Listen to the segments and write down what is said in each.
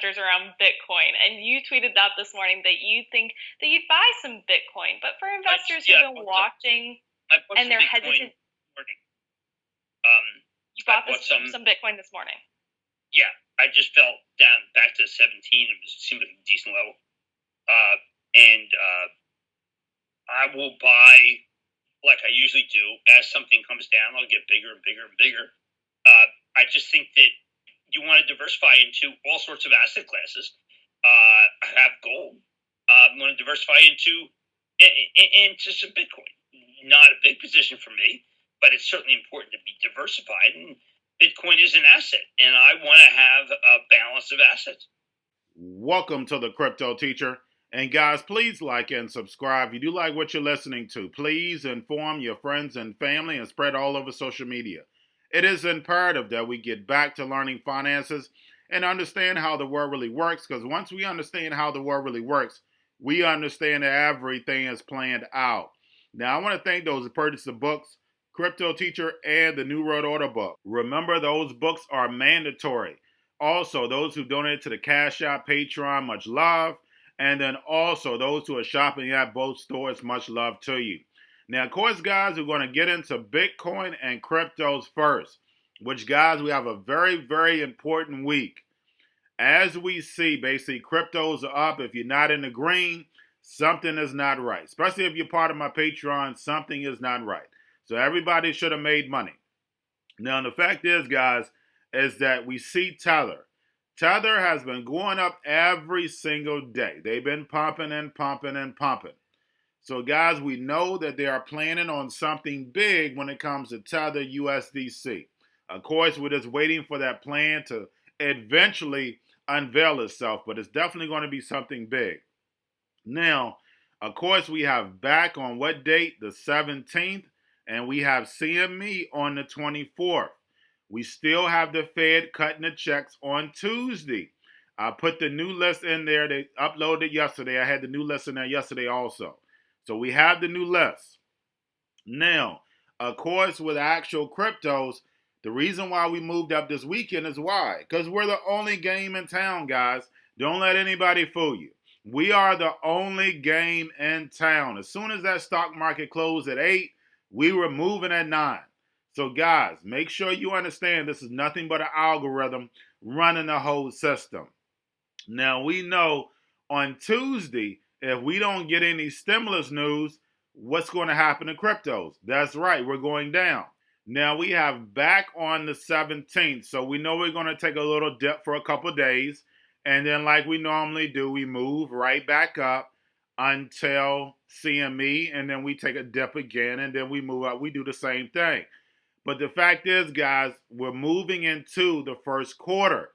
centers around Bitcoin, and you tweeted that this morning that you think that you'd buy some Bitcoin. But for investors who've been watching and they're hesitant, you bought some Bitcoin this morning. Yeah, I just fell down back to 17. It seemed like a decent level, and I will buy like I usually do. As something comes down, I'll get bigger and bigger and bigger. I just think that you want to diversify into all sorts of asset classes. I have gold. I want to diversify into some Bitcoin. Not a big position for me, but it's certainly important to be diversified. And Bitcoin is an asset, and I want to have a balance of assets. Welcome to the Crypto Teacher. And guys, please like and subscribe. If you do like what you're listening to, please inform your friends and family and spread all over social media. It is imperative that we get back to learning finances and understand how the world really works, because once we understand how the world really works, we understand that everything is planned out. Now, I want to thank those who purchased the books, Cryptoteacher and the New World Order book. Remember, those books are mandatory. Also, those who donated to the Cash App, Patreon, much love. And then also those who are shopping at both stores, much love to you. Now, of course, guys, we're going to get into Bitcoin and cryptos first, which, guys, we have a very, very important week. As we see, basically, cryptos are up. If you're not in the green, something is not right. Especially if you're part of my Patreon, something is not right. So everybody should have made money. Now, the fact is, guys, is that we see Tether. Tether has been going up every single day. They've been pumping and pumping and pumping. So, guys, we know that they are planning on something big when it comes to Tether USDC. Of course, we're just waiting for that plan to eventually unveil itself, but it's definitely going to be something big. Now, of course, we have back on what date? The 17th, and we have CME on the 24th. We still have the Fed cutting the checks on Tuesday. I put the new list in there. They uploaded it yesterday. I had the new list in there yesterday also. So we have the new list. Now, of course, with actual cryptos, the reason why we moved up this weekend is why? Because we're the only game in town, guys. Don't let anybody fool you. We are the only game in town. As soon as that stock market closed at 8, we were moving at 9. So, guys, make sure you understand this is nothing but an algorithm running the whole system. Now, we know on Tuesday, if we don't get any stimulus news, what's going to happen to cryptos? That's right, we're going down. Now, we have back on the 17th, so we know we're going to take a little dip for a couple of days. And then, like we normally do, we move right back up until CME, and then we take a dip again, and then we move up. We do the same thing. But the fact is, guys, we're moving into the first quarter.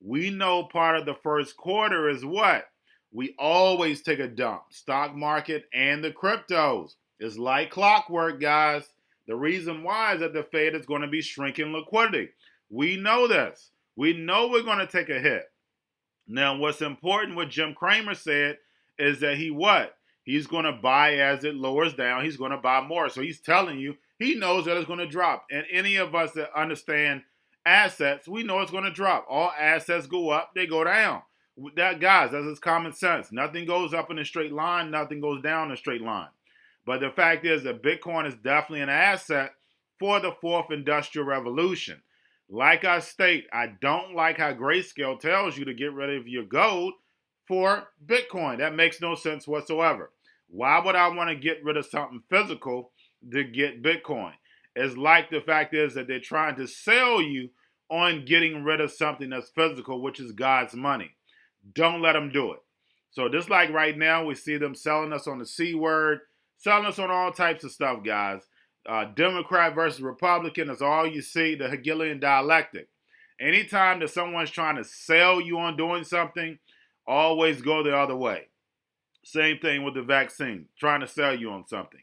We know part of the first quarter is what? We always take a dump. Stock market and the cryptos. It's like clockwork, guys. The reason why is that the Fed is going to be shrinking liquidity. We know this. We know we're going to take a hit. Now, what's important, what Jim Cramer said, is that he's going to buy as it lowers down. He's going to buy more. So he's telling you, he knows that it's going to drop. And any of us that understand assets, we know it's going to drop. All assets go up, they go down. Guys, that's just common sense. Nothing goes up in a straight line, nothing goes down in a straight line. But the fact is that Bitcoin is definitely an asset for the fourth industrial revolution. Like I state, I don't like how Grayscale tells you to get rid of your gold for Bitcoin. That makes no sense whatsoever. Why would I want to get rid of something physical to get Bitcoin? It's like the fact is that they're trying to sell you on getting rid of something that's physical, which is God's money. Don't let them do it. So just like right now, we see them selling us on the C word, selling us on all types of stuff, guys. Democrat versus Republican is all you see, the Hegelian dialectic. Anytime that someone's trying to sell you on doing something, always go the other way. Same thing with the vaccine, trying to sell you on something.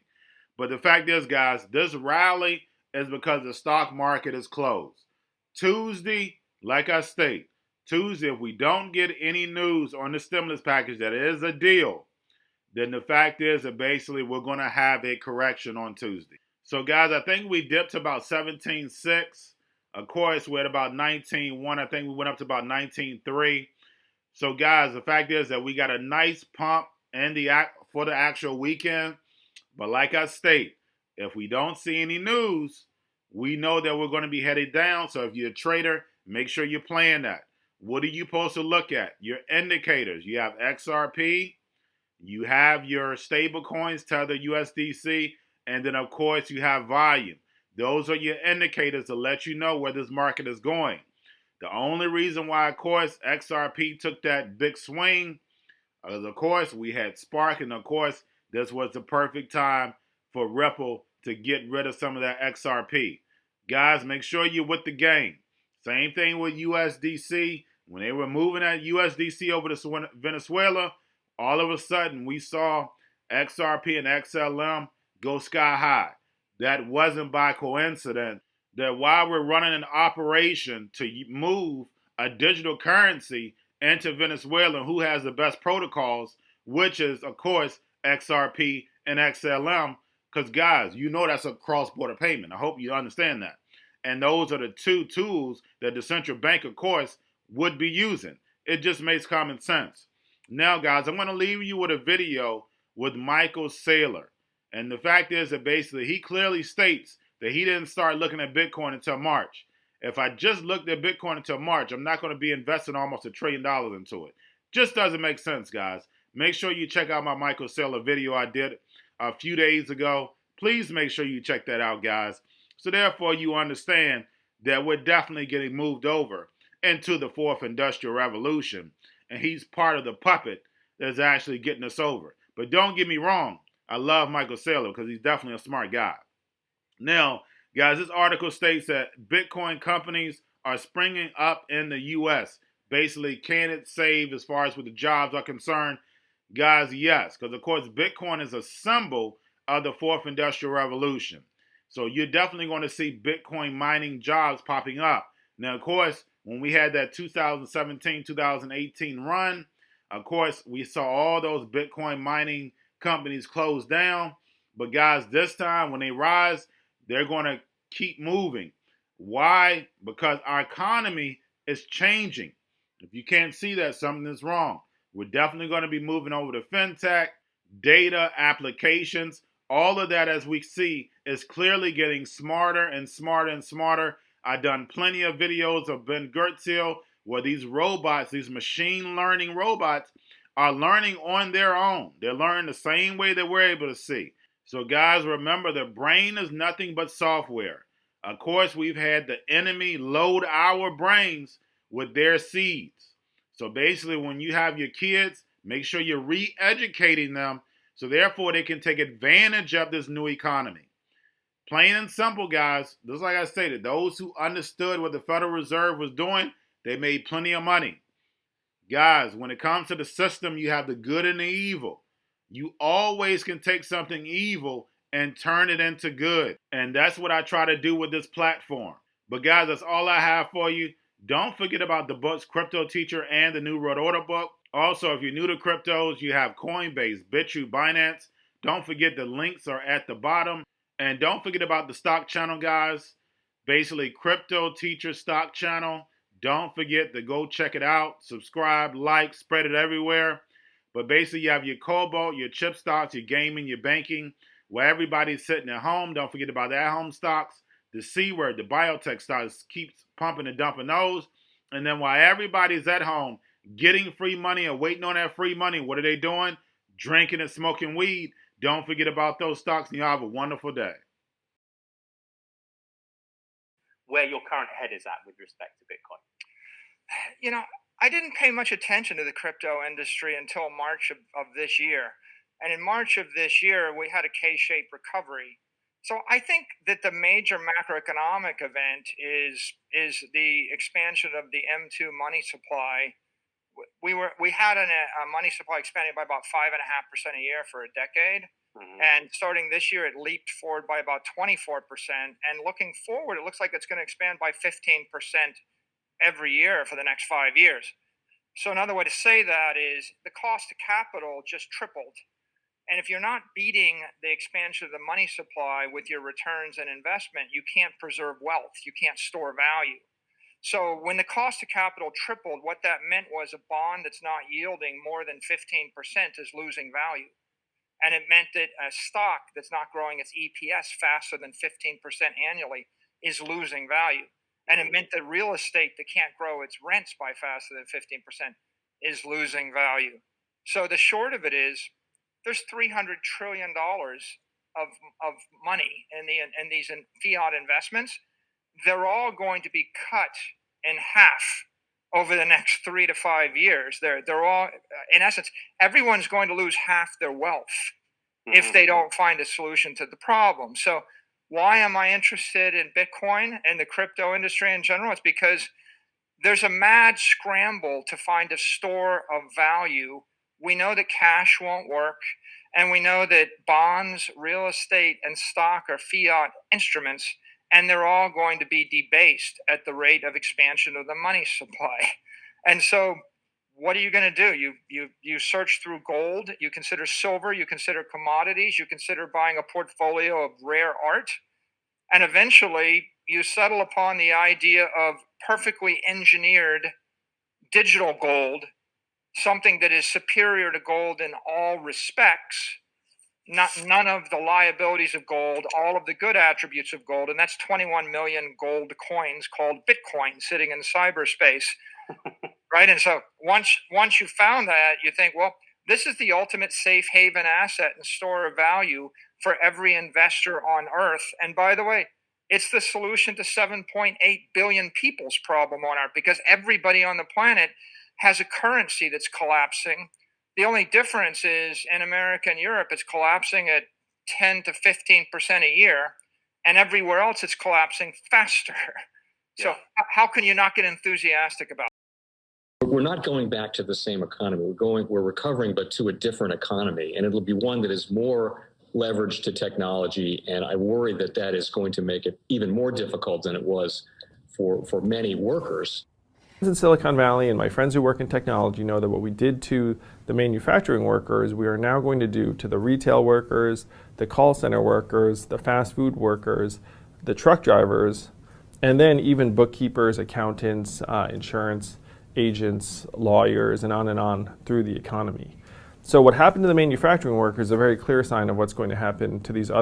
But the fact is, guys, this rally is because the stock market is closed. Tuesday, like I state, Tuesday, if we don't get any news on the stimulus package that is a deal, then the fact is that basically we're going to have a correction on Tuesday. So, guys, I think we dipped to about 17.6. Of course, we're at about 19.1. I think we went up to about 19.3. So, guys, the fact is that we got a nice pump for the actual weekend. But like I state, if we don't see any news, we know that we're going to be headed down. So if you're a trader, make sure you're playing that. What are you supposed to look at? Your indicators. You have XRP, you have your stable coins, Tether, USDC, and then of course you have volume. Those are your indicators to let you know where this market is going. The only reason why, of course, XRP took that big swing is, of course, we had Spark, and of course, this was the perfect time for Ripple to get rid of some of that XRP. Guys, make sure you're with the game. Same thing with USDC. When they were moving that USDC over to Venezuela, all of a sudden we saw XRP and XLM go sky high. That wasn't by coincidence. That while we're running an operation to move a digital currency into Venezuela, who has the best protocols, which is, of course, XRP and XLM, because, guys, you know that's a cross-border payment. I hope you understand that. And those are the two tools that the central bank, of course, would be using. It just makes common sense. Now, guys, I'm going to leave you with a video with Michael Saylor. And the fact is that basically he clearly states that he didn't start looking at Bitcoin until March. If I just looked at Bitcoin until March, I'm not going to be investing almost $1 trillion into it. Just doesn't make sense, guys. Make sure you check out my Michael Saylor video I did a few days ago. Please make sure you check that out, guys. So therefore, you understand that we're definitely getting moved over into the fourth industrial revolution. And he's part of the puppet that's actually getting us over. But don't get me wrong. I love Michael Saylor because he's definitely a smart guy. Now, guys, this article states that Bitcoin companies are springing up in the U.S. Basically, can it save as far as with the jobs are concerned? Guys, yes, because of course, Bitcoin is a symbol of the fourth industrial revolution. So you're definitely going to see Bitcoin mining jobs popping up. Now, of course, when we had that 2017, 2018 run, of course, we saw all those Bitcoin mining companies close down. But guys, this time when they rise, they're going to keep moving. Why? Because our economy is changing. If you can't see that, something is wrong. We're definitely going to be moving over to fintech, data, applications. All of that, as we see, is clearly getting smarter and smarter and smarter. I've done plenty of videos of Ben Gertzel where these robots, these machine learning robots, are learning on their own. They're learning the same way that we're able to see. So guys, remember, the brain is nothing but software. Of course, we've had the enemy load our brains with their seeds. So basically, when you have your kids, make sure you're re-educating them so therefore they can take advantage of this new economy. Plain and simple, guys. Just like I stated, those who understood what the Federal Reserve was doing, they made plenty of money. Guys, when it comes to the system, you have the good and the evil. You always can take something evil and turn it into good. And that's what I try to do with this platform. But guys, that's all I have for you. Don't forget about the books, Cryptoteacher and the new Red Order book. Also, if you're new to cryptos, you have Coinbase, Bitrue, Binance. Don't forget the links are at the bottom. And don't forget about the stock channel, guys. Basically, Cryptoteacher stock channel. Don't forget to go check it out. Subscribe, like, spread it everywhere. But basically, you have your Cobalt, your chip stocks, your gaming, your banking, where everybody's sitting at home. Don't forget about the at-home stocks. The C word, the biotech stocks, keeps pumping and dumping those. And then while everybody's at home getting free money or waiting on that free money, what are they doing? Drinking and smoking weed. Don't forget about those stocks, and y'all have a wonderful day. Where your current head is at with respect to Bitcoin? You know, I didn't pay much attention to the crypto industry until March of this year. And in March of this year, we had a K-shaped recovery. So I think that the major macroeconomic event is the expansion of the M2 money supply. We had a money supply expanding by about 5.5% a year for a decade. Mm-hmm. And starting this year, it leaped forward by about 24%. And looking forward, it looks like it's going to expand by 15% every year for the next 5 years. So another way to say that is the cost of capital just tripled. And if you're not beating the expansion of the money supply with your returns and investment, you can't preserve wealth. You can't store value. So when the cost of capital tripled, what that meant was a bond that's not yielding more than 15% is losing value. And it meant that a stock that's not growing its EPS faster than 15% annually is losing value. And it meant that real estate that can't grow its rents by faster than 15% is losing value. So the short of it is there's $300 trillion of money in these fiat investments. They're all going to be cut in half over the next 3 to 5 years. They're all, in essence, everyone's going to lose half their wealth if they don't find a solution to the problem. So why am I interested in Bitcoin and the crypto industry in general? It's because there's a mad scramble to find a store of value. We know that cash won't work, and we know that bonds, real estate, and stock are fiat instruments, and they're all going to be debased at the rate of expansion of the money supply. And so what are you going to do? You search through gold, you consider silver, you consider commodities, you consider buying a portfolio of rare art, and eventually you settle upon the idea of perfectly engineered digital gold, something that is superior to gold in all respects, none of the liabilities of gold, all of the good attributes of gold, and that's 21 million gold coins called Bitcoin sitting in cyberspace, right? And so once you found that, you think, well, this is the ultimate safe haven asset and store of value for every investor on Earth. And by the way, it's the solution to 7.8 billion people's problem on Earth, because everybody on the planet has a currency that's collapsing. The only difference is in America and Europe, it's collapsing at 10 to 15% a year, and everywhere else it's collapsing faster. So how can you not get enthusiastic about it? We're not going back to the same economy. We're recovering, but to a different economy, and it'll be one that is more leveraged to technology. And I worry that that is going to make it even more difficult than it was for many workers. In Silicon Valley, and my friends who work in technology know that what we did to the manufacturing workers, we are now going to do to the retail workers, the call center workers, the fast food workers, the truck drivers, and then even bookkeepers, accountants, insurance agents, lawyers, and on through the economy. So what happened to the manufacturing workers is a very clear sign of what's going to happen to these other